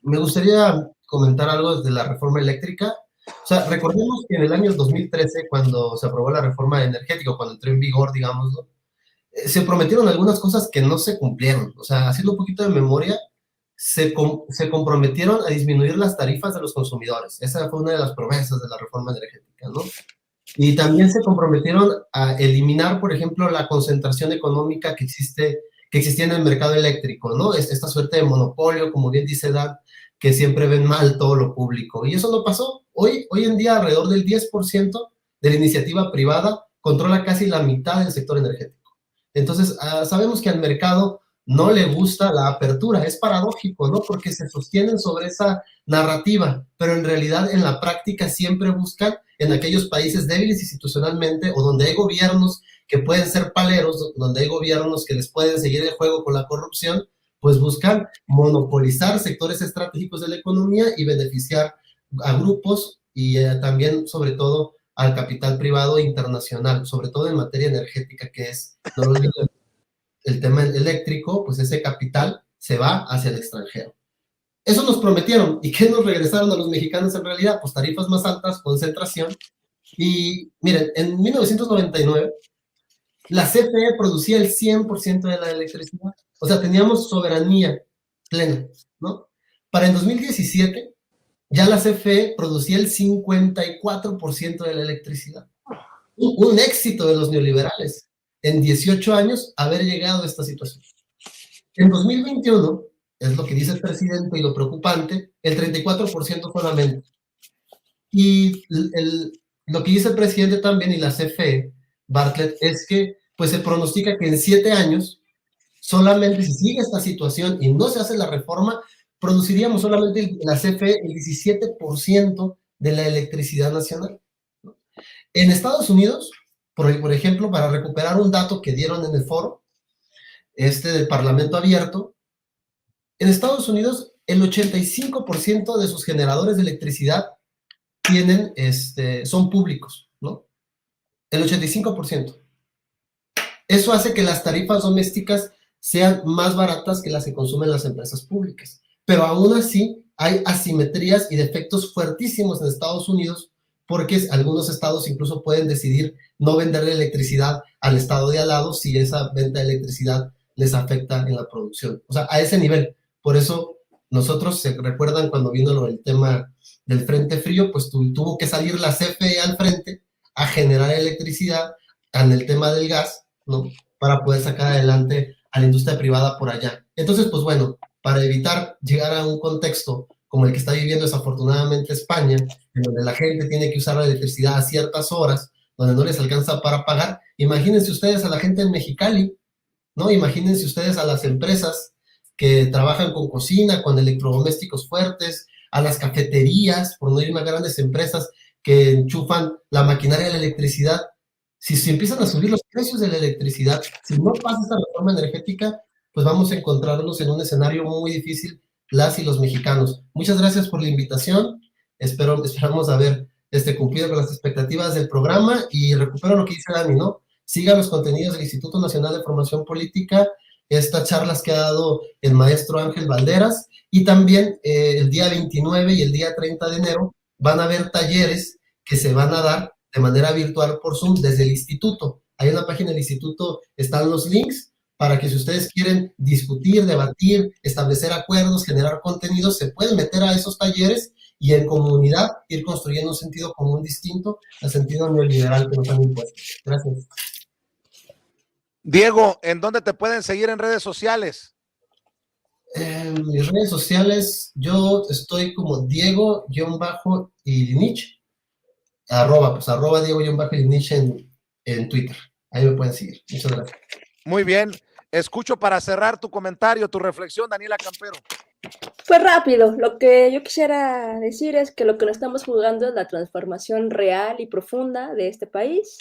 me gustaría comentar algo de la reforma eléctrica. O sea, recordemos que en el año 2013, cuando se aprobó la reforma energética, cuando entró en vigor, digamos, ¿no? Se prometieron algunas cosas que no se cumplieron. O sea, haciendo un poquito de memoria, se comprometieron a disminuir las tarifas de los consumidores. Esa fue una de las promesas de la reforma energética, ¿no? Y también se comprometieron a eliminar, por ejemplo, la concentración económica que existía en el mercado eléctrico, ¿no? Esta suerte de monopolio, como bien dice Dan, que siempre ven mal todo lo público. Y eso no pasó. Hoy en día, alrededor del 10% de la iniciativa privada controla casi la mitad del sector energético. Entonces, sabemos que al mercado no le gusta la apertura. Es paradójico, ¿no? Porque se sostienen sobre esa narrativa, pero en realidad en la práctica siempre buscan en aquellos países débiles institucionalmente o donde hay gobiernos que pueden ser paleros, donde hay gobiernos que les pueden seguir el juego con la corrupción, pues buscan monopolizar sectores estratégicos de la economía y beneficiar a grupos y también, sobre todo, al capital privado internacional, sobre todo en materia energética, que es, no lo olviden, el tema eléctrico, pues ese capital se va hacia el extranjero. Eso nos prometieron. ¿Y qué nos regresaron a los mexicanos en realidad? Pues tarifas más altas, concentración. Y miren, en 1999, la CFE producía el 100% de la electricidad. O sea, teníamos soberanía plena, ¿no? Para el 2017, ya la CFE producía el 54% de la electricidad. Un éxito de los neoliberales. En 18 años, haber llegado a esta situación. En 2021, es lo que dice el presidente y lo preocupante, el 34% solamente. Y lo que dice el presidente también y la CFE, Bartlett, es que pues se pronostica que en 7 años, solamente si sigue esta situación y no se hace la reforma, produciríamos solamente la CFE el 17% de la electricidad nacional. En Estados Unidos, por ejemplo, para recuperar un dato que dieron en el foro, del Parlamento Abierto, en Estados Unidos el 85% de sus generadores de electricidad son públicos, ¿no? El 85%. Eso hace que las tarifas domésticas sean más baratas que las que consumen las empresas públicas. Pero aún así hay asimetrías y defectos fuertísimos en Estados Unidos porque algunos estados incluso pueden decidir no venderle electricidad al estado de al lado si esa venta de electricidad les afecta en la producción. O sea, a ese nivel. Por eso nosotros, se recuerdan cuando vino el tema del Frente Frío, pues tuvo que salir la CFE al frente a generar electricidad en el tema del gas, ¿no? Para poder sacar adelante a la industria privada por allá. Entonces, pues bueno, para evitar llegar a un contexto como el que está viviendo desafortunadamente España, en donde la gente tiene que usar la electricidad a ciertas horas, donde no les alcanza para pagar, imagínense ustedes a la gente en Mexicali, ¿no? Imagínense ustedes a las empresas que trabajan con cocina, con electrodomésticos fuertes, a las cafeterías, por no ir a grandes empresas que enchufan la maquinaria de la electricidad. Si se empiezan a subir los precios de la electricidad, si no pasa esta reforma energética, pues vamos a encontrarnos en un escenario muy difícil las y los mexicanos. Muchas gracias por la invitación. Esperamos haber cumplido con las expectativas del programa y recupero lo que dice Dani, ¿no? Sigan los contenidos del Instituto Nacional de Formación Política, estas charlas que ha dado el maestro Ángel Valderas, y también el día 29 y el día 30 de enero van a haber talleres que se van a dar de manera virtual por Zoom desde el instituto. Ahí en la página del instituto están los links para que si ustedes quieren discutir, debatir, establecer acuerdos, generar contenidos, se pueden meter a esos talleres y en comunidad ir construyendo un sentido común distinto al sentido neoliberal que nos han impuesto. Gracias. Diego, ¿en dónde te pueden seguir en redes sociales? En mis redes sociales, yo estoy como Diego-Ilinich, arroba Diego-Ilinich en Twitter. Ahí me pueden seguir. Muchas gracias. Muy bien. Escucho para cerrar tu comentario, tu reflexión, Daniela Campero. Pues rápido, lo que yo quisiera decir es que lo que nos estamos jugando es la transformación real y profunda de este país,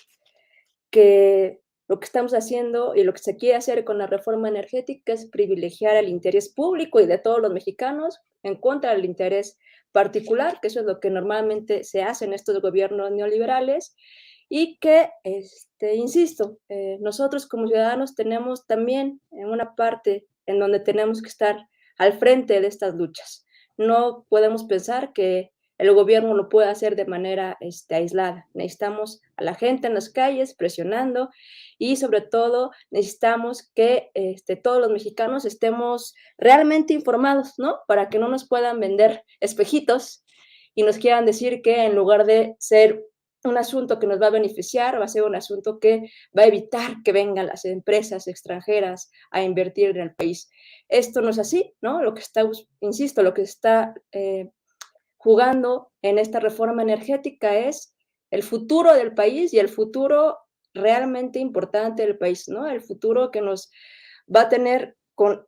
que lo que estamos haciendo y lo que se quiere hacer con la reforma energética es privilegiar el interés público y de todos los mexicanos en contra del interés particular, que eso es lo que normalmente se hace en estos gobiernos neoliberales, y que, insisto, nosotros como ciudadanos tenemos también una parte en donde tenemos que estar al frente de estas luchas. no podemos pensar que el gobierno lo puede hacer de manera aislada. Necesitamos a la gente en las calles presionando y sobre todo necesitamos que todos los mexicanos estemos realmente informados, ¿no? Para que no nos puedan vender espejitos y nos quieran decir que en lugar de ser un asunto que nos va a beneficiar, va a ser un asunto que va a evitar que vengan las empresas extranjeras a invertir en el país. Esto no es así, ¿no? Lo que está, insisto, lo que está jugando en esta reforma energética es el futuro del país y el futuro realmente importante del país, ¿no? El futuro que nos va a tener con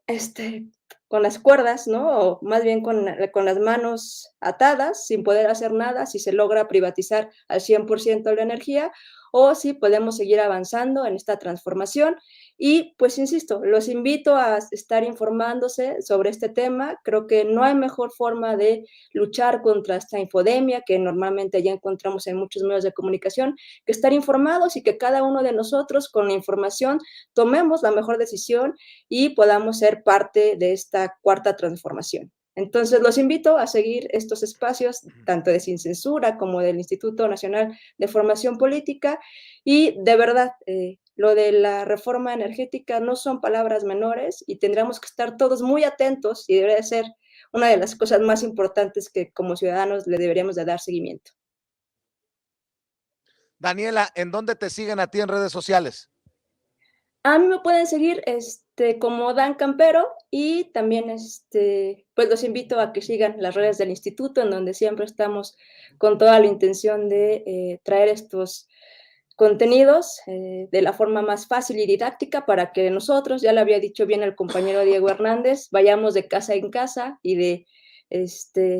las cuerdas, ¿no? O más bien con las manos atadas, sin poder hacer nada, si se logra privatizar al 100% la energía, o si podemos seguir avanzando en esta transformación. Y pues insisto, los invito a estar informándose sobre este tema. Creo que no hay mejor forma de luchar contra esta infodemia que normalmente ya encontramos en muchos medios de comunicación, que estar informados y que cada uno de nosotros con la información tomemos la mejor decisión y podamos ser parte de esta cuarta transformación. Entonces, los invito a seguir estos espacios, tanto de Sin Censura como del Instituto Nacional de Formación Política. Y de verdad, lo de la reforma energética no son palabras menores y tendremos que estar todos muy atentos y debería ser una de las cosas más importantes que como ciudadanos le deberíamos de dar seguimiento. Daniela, ¿en dónde te siguen a ti en redes sociales? A mí me pueden seguir como Dan Campero y también pues los invito a que sigan las redes del instituto, en donde siempre estamos con toda la intención de traer estos contenidos de la forma más fácil y didáctica para que nosotros, ya lo había dicho bien el compañero Diego Hernández, vayamos de casa en casa y de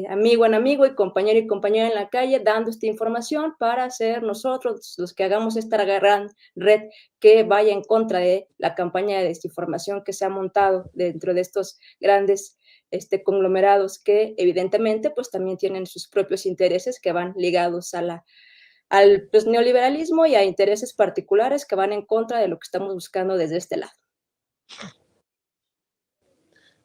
amigo en amigo y compañera en la calle dando esta información para ser nosotros los que hagamos esta gran red que vaya en contra de la campaña de desinformación que se ha montado dentro de estos grandes conglomerados que evidentemente pues también tienen sus propios intereses que van ligados a al pues, neoliberalismo y a intereses particulares que van en contra de lo que estamos buscando desde este lado.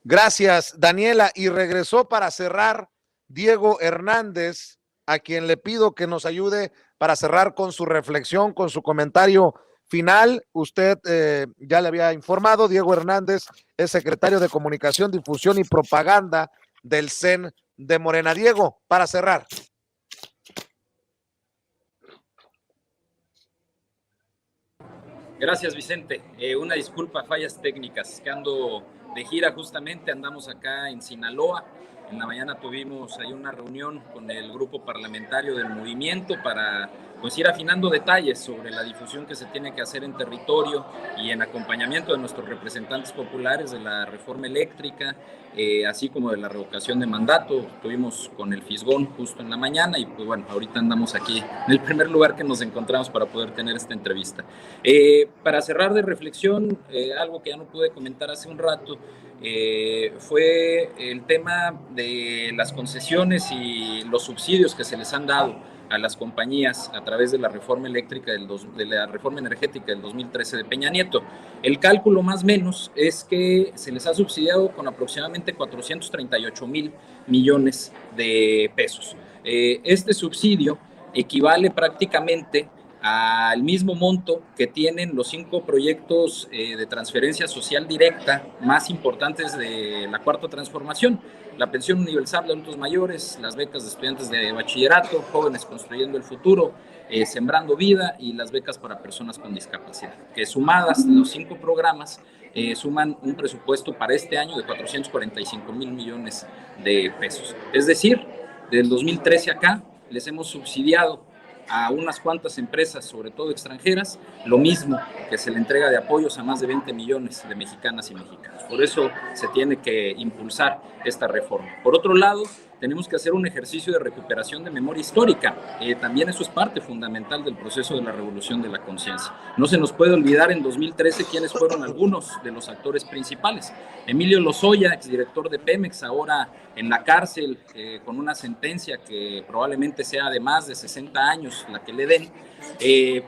Gracias, Daniela. Y regresó para cerrar Diego Hernández, a quien le pido que nos ayude para cerrar con su reflexión, con su comentario final. Usted ya le había informado, Diego Hernández es secretario de Comunicación, Difusión y Propaganda del CEN de Morena. Diego, para cerrar. Gracias, Vicente. Una disculpa, fallas técnicas, que ando de gira justamente, andamos acá en Sinaloa. En la mañana tuvimos ahí una reunión con el grupo parlamentario del movimiento para pues ir afinando detalles sobre la difusión que se tiene que hacer en territorio y en acompañamiento de nuestros representantes populares de la reforma eléctrica, así como de la revocación de mandato. Estuvimos con el Fisgón justo en la mañana y pues bueno, ahorita andamos aquí en el primer lugar que nos encontramos para poder tener esta entrevista. Para cerrar de reflexión, algo que ya no pude comentar hace un rato, fue el tema de las concesiones y los subsidios que se les han dado a las compañías a través de la reforma eléctrica de la reforma energética del 2013 de Peña Nieto. El cálculo más o menos es que se les ha subsidiado con aproximadamente 438,000 millones de pesos. Este subsidio equivale prácticamente al mismo monto que tienen los 5 proyectos de transferencia social directa más importantes de la cuarta transformación: la pensión universal de adultos mayores, las becas de estudiantes de bachillerato, jóvenes construyendo el futuro, sembrando vida, y las becas para personas con discapacidad, que sumadas los 5 programas suman un presupuesto para este año de 445,000 millones de pesos. Es decir, del 2013 acá les hemos subsidiado a unas cuantas empresas, sobre todo extranjeras, lo mismo que se le entrega de apoyos a más de 20 millones de mexicanas y mexicanos. Por eso se tiene que impulsar esta reforma. Por otro lado, tenemos que hacer un ejercicio de recuperación de memoria histórica. También eso es parte fundamental del proceso de la revolución de la conciencia. No se nos puede olvidar en 2013 quiénes fueron algunos de los actores principales. Emilio Lozoya, exdirector de Pemex, ahora en la cárcel con una sentencia que probablemente sea de más de 60 años la que le den.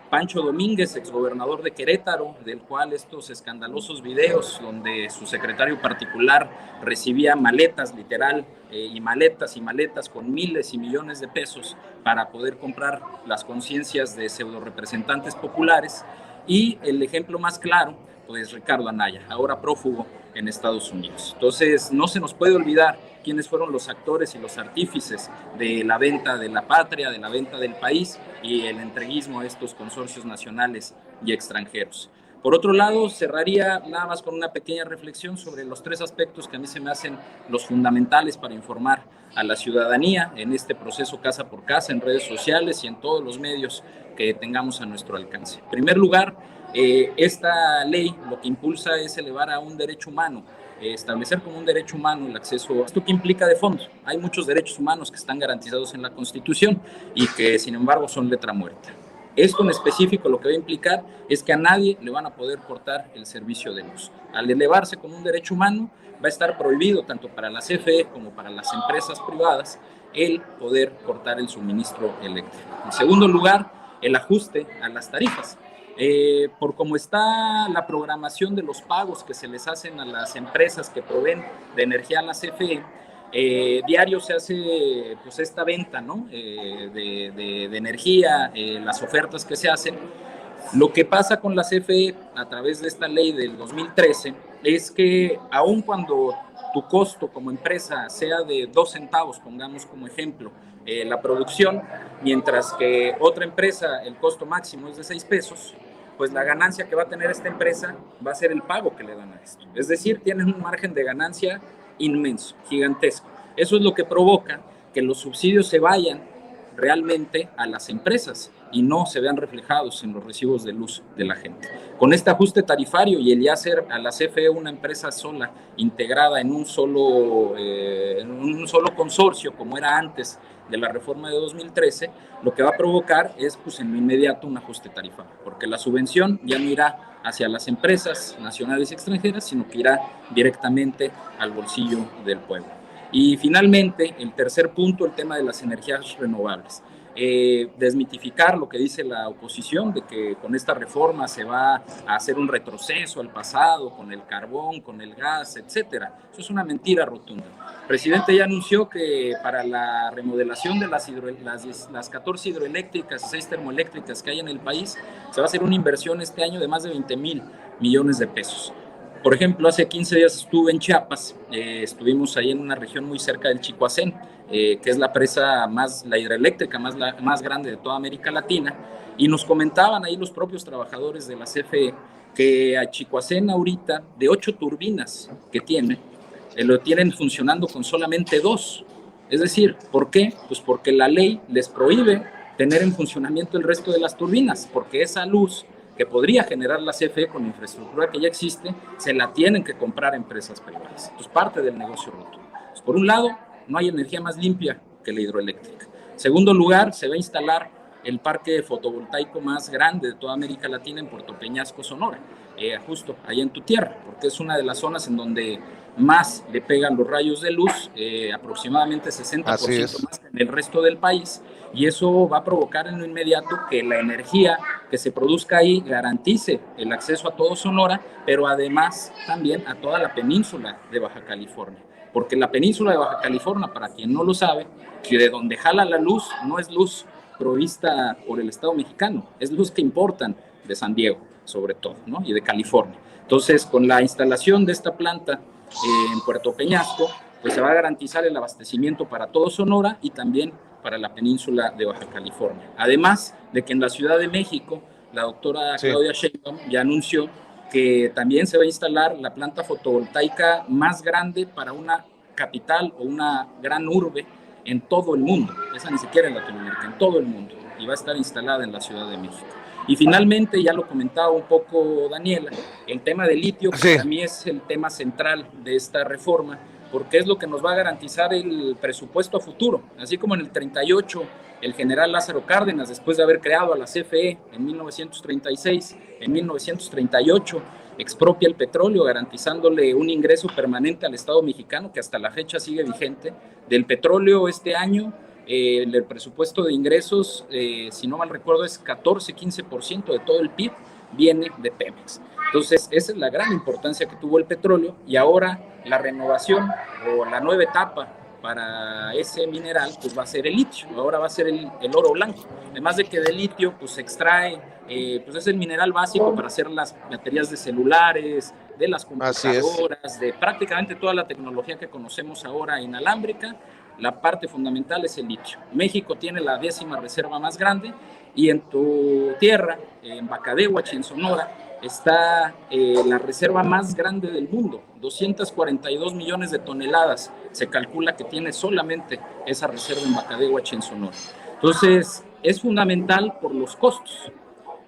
Pancho Domínguez, exgobernador de Querétaro, del cual estos escandalosos videos donde su secretario particular recibía maletas, literal, y maletas con miles y millones de pesos para poder comprar las conciencias de pseudo representantes populares. Y el ejemplo más claro, pues Ricardo Anaya, ahora prófugo en Estados Unidos. Entonces, no se nos puede olvidar quiénes fueron los actores y los artífices de la venta de la patria, de la venta del país y el entreguismo a estos consorcios nacionales y extranjeros. Por otro lado, cerraría nada más con una pequeña reflexión sobre los 3 aspectos que a mí se me hacen los fundamentales para informar a la ciudadanía en este proceso casa por casa, en redes sociales y en todos los medios que tengamos a nuestro alcance. En primer lugar, esta ley lo que impulsa es elevar a un derecho humano, establecer como un derecho humano el acceso a esto que implica de fondo. Hay muchos derechos humanos que están garantizados en la Constitución y que sin embargo son letra muerta. Esto en específico lo que va a implicar es que a nadie le van a poder cortar el servicio de luz. Al elevarse como un derecho humano, va a estar prohibido tanto para la CFE como para las empresas privadas el poder cortar el suministro eléctrico. En segundo lugar, el ajuste a las tarifas. Por cómo está la programación de los pagos que se les hacen a las empresas que proveen de energía a la CFE, diario se hace pues esta venta, ¿no? de energía, las ofertas que se hacen. Lo que pasa con la CFE a través de esta ley del 2013 es que aun cuando tu costo como empresa sea de 2 centavos, pongamos como ejemplo, la producción, mientras que otra empresa el costo máximo es de 6 pesos, pues la ganancia que va a tener esta empresa va a ser el pago que le dan a esto. Es decir, tienen un margen de ganancia inmenso, gigantesco. Eso es lo que provoca que los subsidios se vayan realmente a las empresas y no se vean reflejados en los recibos de luz de la gente. Con este ajuste tarifario y el ya hacer a la CFE una empresa sola, integrada en un solo consorcio, como era antes de la reforma de 2013, lo que va a provocar es pues en lo inmediato un ajuste tarifario, porque la subvención ya no irá hacia las empresas nacionales y extranjeras, sino que irá directamente al bolsillo del pueblo. Y finalmente, el tercer punto, el tema de las energías renovables. Desmitificar lo que dice la oposición de que con esta reforma se va a hacer un retroceso al pasado con el carbón, con el gas, etcétera. Eso es una mentira rotunda. El presidente ya anunció que para la remodelación de las 14 hidroeléctricas y 6 termoeléctricas que hay en el país se va a hacer una inversión este año de más de 20,000 millones de pesos. Por ejemplo, hace 15 días estuve en Chiapas, estuvimos ahí en una región muy cerca del Chicoacén, que es la presa la hidroeléctrica más grande de toda América Latina, y nos comentaban ahí los propios trabajadores de la CFE que a Chicoacén ahorita, de 8 turbinas que tiene, lo tienen funcionando con solamente 2. Es decir, ¿por qué? Pues porque la ley les prohíbe tener en funcionamiento el resto de las turbinas, porque esa luz que podría generar la CFE con la infraestructura que ya existe, se la tienen que comprar empresas privadas. Entonces, parte del negocio roto. Entonces, por un lado, no hay energía más limpia que la hidroeléctrica. En segundo lugar, se va a instalar el parque fotovoltaico más grande de toda América Latina en Puerto Peñasco, Sonora, justo ahí en tu tierra, porque es una de las zonas en donde más le pegan los rayos de luz, aproximadamente 60% más que en el resto del país, y eso va a provocar en lo inmediato que la energía que se produzca ahí garantice el acceso a todo Sonora, pero además también a toda la península de Baja California, porque la península de Baja California, para quien no lo sabe, que de donde jala la luz no es luz provista por el Estado mexicano, es luz que importan de San Diego, sobre todo, ¿no? Y de California. Entonces, con la instalación de esta planta en Puerto Peñasco, pues se va a garantizar el abastecimiento para todo Sonora y también para la península de Baja California. Además de que en la Ciudad de México, la doctora Claudia Sheinbaum ya anunció que también se va a instalar la planta fotovoltaica más grande para una capital o una gran urbe en todo el mundo. Esa ni siquiera en Latinoamérica, en todo el mundo. Y va a estar instalada en la Ciudad de México. Y finalmente, ya lo comentaba un poco Daniela, el tema del litio, que para mí es el tema central de esta reforma, porque es lo que nos va a garantizar el presupuesto a futuro. Así como en el 38, el general Lázaro Cárdenas, después de haber creado a la CFE en 1936, en 1938, expropia el petróleo, garantizándole un ingreso permanente al Estado mexicano, que hasta la fecha sigue vigente. Del petróleo este año, el presupuesto de ingresos, si no mal recuerdo, es 14-15% de todo el PIB viene de Pemex. Entonces, esa es la gran importancia que tuvo el petróleo, y ahora la renovación o la nueva etapa para ese mineral pues va a ser el litio, ahora va a ser el oro blanco. Además de que del litio pues se extrae, pues es el mineral básico para hacer las baterías de celulares, de las computadoras, de prácticamente toda la tecnología que conocemos ahora inalámbrica. La parte fundamental es el litio. México tiene la 10ª reserva más grande, y en tu tierra, en Bacadehuachi, en Sonora, está la reserva más grande del mundo, 242 millones de toneladas. Se calcula que tiene solamente esa reserva en Bacadehuachi, en Sonora. Entonces, es fundamental por los costos.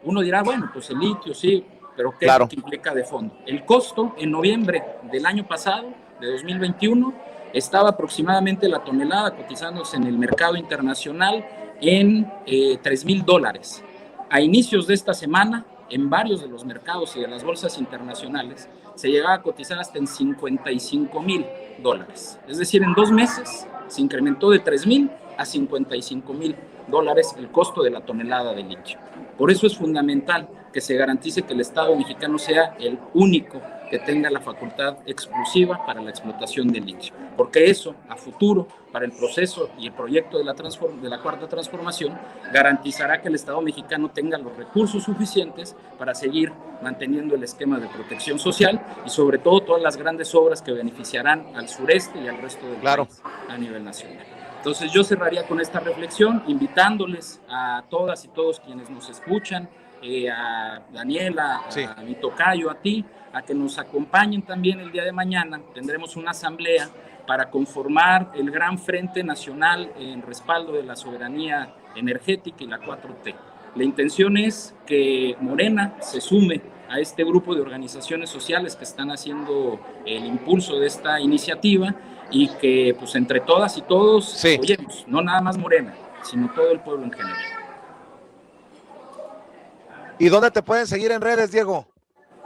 Uno dirá, bueno, pues el litio sí, pero ¿qué es lo que implica de fondo? El costo en noviembre del año pasado, de 2021, estaba aproximadamente la tonelada cotizándose en el mercado internacional en $3,000. A inicios de esta semana, en varios de los mercados y de las bolsas internacionales, se llegaba a cotizar hasta en $55,000. Es decir, en 2 meses se incrementó de $3,000 a $55,000 el costo de la tonelada de litio. Por eso es fundamental que se garantice que el Estado mexicano sea el único que tenga la facultad exclusiva para la explotación del litio, porque eso a futuro, para el proceso y el proyecto de la Cuarta Transformación, garantizará que el Estado mexicano tenga los recursos suficientes para seguir manteniendo el esquema de protección social y sobre todo todas las grandes obras que beneficiarán al sureste y al resto del país a nivel nacional. Entonces yo cerraría con esta reflexión, invitándoles a todas y todos quienes nos escuchan, a Daniela, a mi tocayo, a ti, a que nos acompañen también el día de mañana. Tendremos una asamblea para conformar el gran frente nacional en respaldo de la soberanía energética y la 4T. La intención es que Morena se sume a este grupo de organizaciones sociales que están haciendo el impulso de esta iniciativa, y que pues entre todas y todos apoyemos, no nada más Morena, sino todo el pueblo en general. ¿Y dónde te pueden seguir en redes, Diego?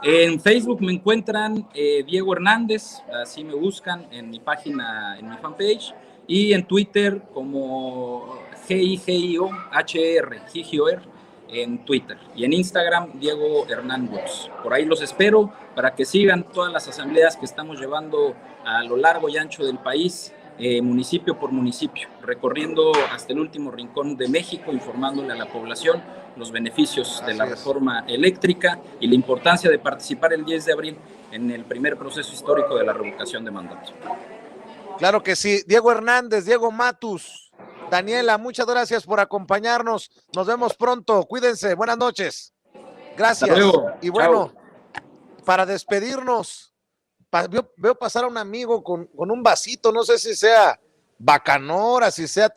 En Facebook me encuentran Diego Hernández, así me buscan en mi página, en mi fanpage, y en Twitter como GIGIOHR, en Twitter, y en Instagram Diego Hernández. Por ahí los espero para que sigan todas las asambleas que estamos llevando a lo largo y ancho del país, municipio por municipio, recorriendo hasta el último rincón de México, informándole a la población los beneficios de la reforma eléctrica y la importancia de participar el 10 de abril en el primer proceso histórico de la revocación de mandato. Claro que sí. Diego Hernández, Diego Matus, Daniela, muchas gracias por acompañarnos. Nos vemos pronto. Cuídense. Buenas noches. Gracias. Hasta luego. Y bueno, Chao. para despedirnos, veo pasar a un amigo con un vasito, no sé si sea Bacanora, si sea